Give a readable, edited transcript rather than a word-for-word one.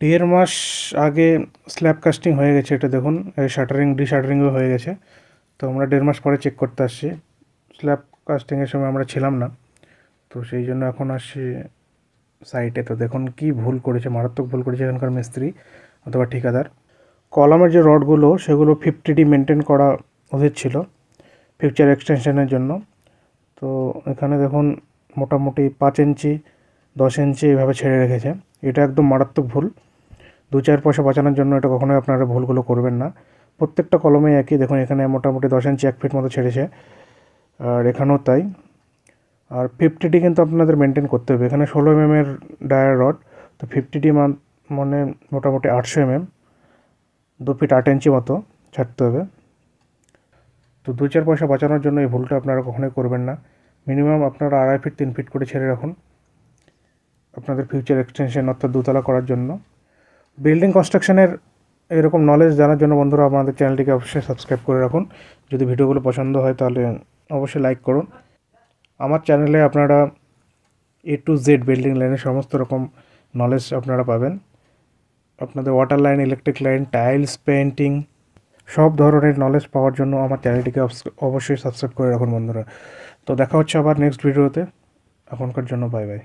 1.5 মাস আগে slab casting হয়ে গেছে, এটা দেখুন শাটারিং ডিশাটারিংও হয়ে গেছে। তো আমরা 1.5 মাস পরে চেক করতে আসছি। স্ল্যাব কাস্টিংয়ের সময় আমরা ছিলাম না, তো সেই জন্য এখন আসছি সাইটে। তো দেখুন কি ভুল করেছে, মারাত্মক ভুল করেছে এখানকার মিস্ত্রি অথবা ঠিকাদার। কলামের যে রডগুলো সেগুলো 50D মেনটেন করা উচিত ছিল ফিউচার এক্সটেনশনের জন্য। তো এখানে দেখুন মোটামুটি 5 ইঞ্চি 10 ইঞ্চি এইভাবে ছেড়ে রেখেছে। এটা একদম মারাত্মক ভুল। 2-4 পয়সা বাঁচানোর জন্য এটা কখনোই আপনারা ভুলগুলো করবেন না। প্রত্যেকটা কলমে একই, দেখুন এখানে মোটামুটি 10 ইঞ্চি 1 ফিট মতো ছেড়েছে, আর এখানেও তাই। আর 50D কিন্তু আপনাদের মেনটেন করতে হবে। এখানে 16 mm ডায়ার রড, তো 50D মানে মোটামুটি 800 mm, 2 ফিট 8 ইঞ্চি মতো ছাড়তে হবে। তো 2-4 পয়সা বাঁচানোর জন্য এই ভুলটা আপনারা কখনোই করবেন না। মিনিমাম আপনারা 2.5 ফিট 3 ফিট করে ছেড়ে রাখুন আপনাদের ফিউচার এক্সটেনশন অর্থাৎ দোতলা করার জন্য। বিল্ডিং কনস্ট্রাকশনের এরকম নলেজ জানার জন্য বন্ধুরা আমাদের চ্যানেলটিকে অবশ্যই সাবস্ক্রাইব করে রাখুন। যদি ভিডিওগুলো পছন্দ হয় তাহলে অবশ্যই লাইক করুন। আমার চ্যানেলে আপনারা A to Z বিল্ডিং লাইনের সমস্ত রকম নলেজ আপনারা পাবেন। আপনাদের water line, electric line, tiles, painting সব ধরনের নলেজ পাওয়ার জন্য আমার চ্যানেলটিকে অবশ্যই সাবস্ক্রাইব করে রাখুন বন্ধুরা। তো দেখা হচ্ছে আবার নেক্সট ভিডিওতে। এখনকার জন্য বাই বাই।